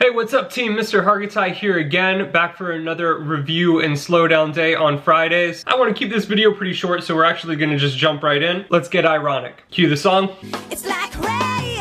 Hey, what's up team? Mr. Hargatai here again, back for another review and slowdown day on Fridays. I want to keep this video pretty short, so we're actually going to just jump right in. Let's get ironic. Cue the song. It's like rain.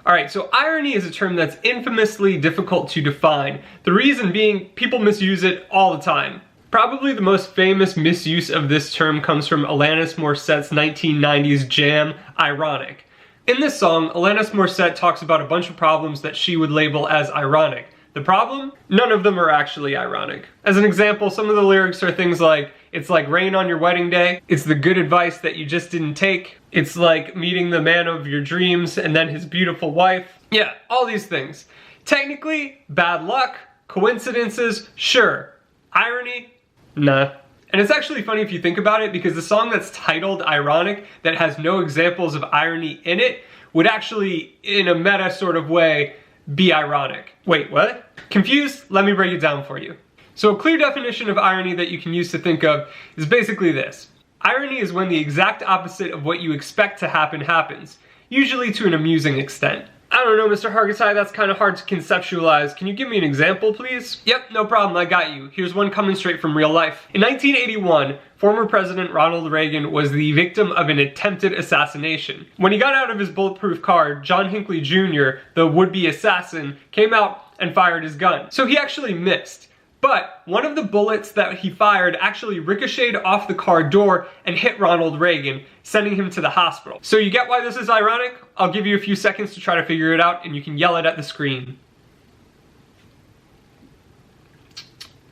Alright, so irony is a term that's infamously difficult to define. The reason being, people misuse it all the time. Probably the most famous misuse of this term comes from Alanis Morissette's 1990s jam, Ironic. In this song, Alanis Morissette talks about a bunch of problems that she would label as ironic. The problem? None of them are actually ironic. As an example, some of the lyrics are things like, it's like rain on your wedding day, it's the good advice that you just didn't take, it's like meeting the man of your dreams and then his beautiful wife. Yeah, all these things. Technically, bad luck, coincidences, sure. Irony? Nah. And it's actually funny if you think about it, because the song that's titled Ironic, that has no examples of irony in it, would actually, in a meta sort of way, be ironic. Wait, what? Confused? Let me break it down for you. So a clear definition of irony that you can use to think of is basically this. Irony is when the exact opposite of what you expect to happen happens, usually to an amusing extent. I don't know, Mr. Hargatai, that's kind of hard to conceptualize. Can you give me an example, please? Yep, no problem, I got you. Here's one coming straight from real life. In 1981, former President Ronald Reagan was the victim of an attempted assassination. When he got out of his bulletproof car, John Hinckley Jr., the would-be assassin, came out and fired his gun. So he actually missed. But one of the bullets that he fired actually ricocheted off the car door and hit Ronald Reagan, sending him to the hospital. So you get why this is ironic? I'll give you a few seconds to try to figure it out, and you can yell it at the screen.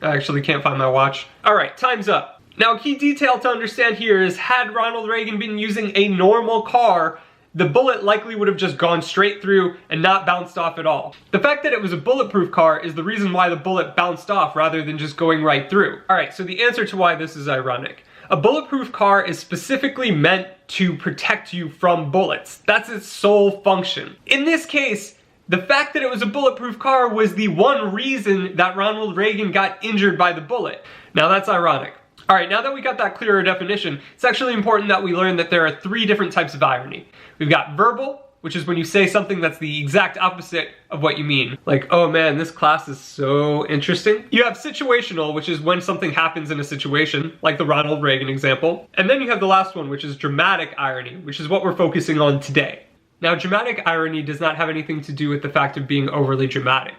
I actually can't find my watch. Alright, time's up. Now a key detail to understand here is, had Ronald Reagan been using a normal car, the bullet likely would have just gone straight through and not bounced off at all. The fact that it was a bulletproof car is the reason why the bullet bounced off rather than just going right through. Alright, so the answer to why this is ironic. A bulletproof car is specifically meant to protect you from bullets. That's its sole function. In this case, the fact that it was a bulletproof car was the one reason that Ronald Reagan got injured by the bullet. Now that's ironic. Alright, now that we got that clearer definition, it's actually important that we learn that there are three different types of irony. We've got verbal, which is when you say something that's the exact opposite of what you mean. Like, oh man, this class is so interesting. You have situational, which is when something happens in a situation, like the Ronald Reagan example. And then you have the last one, which is dramatic irony, which is what we're focusing on today. Now, dramatic irony does not have anything to do with the fact of being overly dramatic.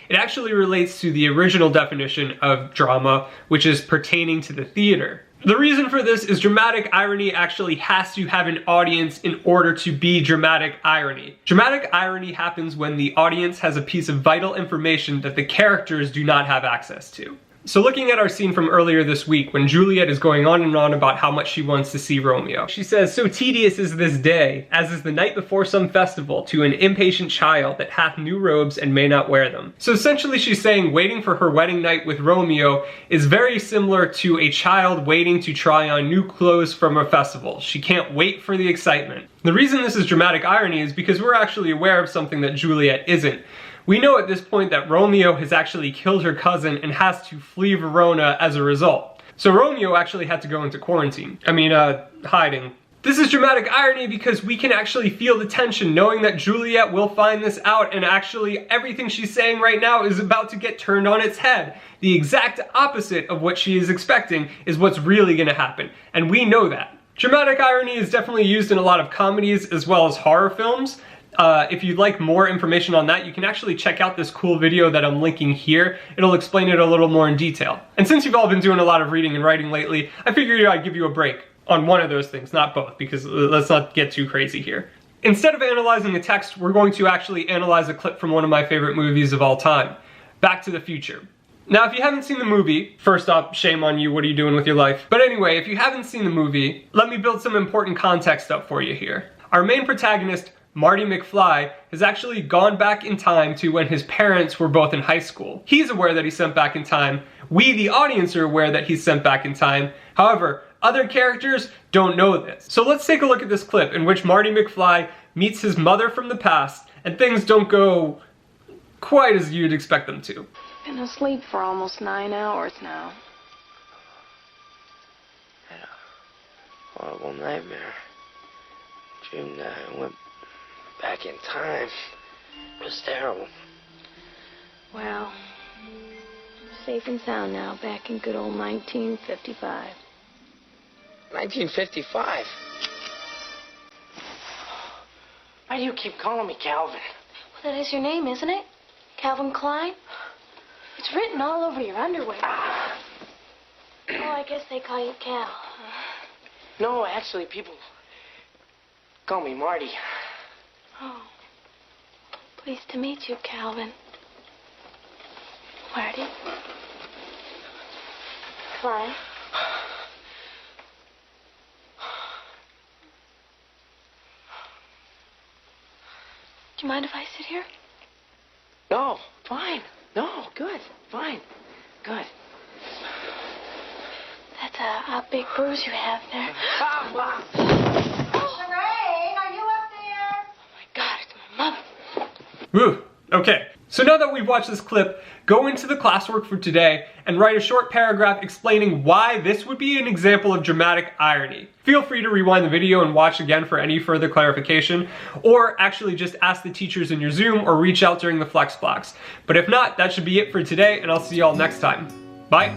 It actually relates to the original definition of drama, which is pertaining to the theater. The reason for this is dramatic irony actually has to have an audience in order to be dramatic irony. Dramatic irony happens when the audience has a piece of vital information that the characters do not have access to. So looking at our scene from earlier this week, when Juliet is going on and on about how much she wants to see Romeo. She says, "So tedious is this day, as is the night before some festival, to an impatient child that hath new robes and may not wear them." So essentially she's saying waiting for her wedding night with Romeo is very similar to a child waiting to try on new clothes from a festival. She can't wait for the excitement. The reason this is dramatic irony is because we're actually aware of something that Juliet isn't. We know at this point that Romeo has actually killed her cousin and has to flee Verona as a result. So Romeo actually had to go into quarantine. Hiding. This is dramatic irony because we can actually feel the tension knowing that Juliet will find this out, and actually everything she's saying right now is about to get turned on its head. The exact opposite of what she is expecting is what's really gonna happen, and we know that. Dramatic irony is definitely used in a lot of comedies as well as horror films. If you'd like more information on that, you can actually check out this cool video that I'm linking here. It'll explain it a little more in detail. And since you've all been doing a lot of reading and writing lately, I figured I'd give you a break on one of those things, not both, because let's not get too crazy here. Instead of analyzing a text, we're going to actually analyze a clip from one of my favorite movies of all time, Back to the Future. Now, if you haven't seen the movie, first off, shame on you, what are you doing with your life? But anyway, if you haven't seen the movie, let me build some important context up for you here. Our main protagonist, Marty McFly, has actually gone back in time to when his parents were both in high school. He's aware that he's sent back in time. We, the audience, are aware that he's sent back in time. However, other characters don't know this. So let's take a look at this clip in which Marty McFly meets his mother from the past, and things don't go quite as you'd expect them to. Been asleep for almost 9 hours now. Had a horrible nightmare. Dreamed that I went back in time. It was terrible. Well, safe and sound now, back in good old 1955. 1955? Why do you keep calling me Calvin? Well, that is your name, isn't it? Calvin Klein? It's written all over your underwear. Oh, I guess they call you Cal. No, actually, people call me Marty. Oh. Pleased to meet you, Calvin. Marty. Klein. Do you mind if I sit here? No, fine. No, good, fine, good. That's a big bruise you have there. Lorraine, are you up there? Oh my God, it's my mother. Woo. Okay, so now that we've watched this clip, go into the classwork for today and write a short paragraph explaining why this would be an example of dramatic irony. Feel free to rewind the video and watch again for any further clarification, or actually just ask the teachers in your Zoom or reach out during the flex blocks. But if not, that should be it for today, and I'll see y'all next time. Bye.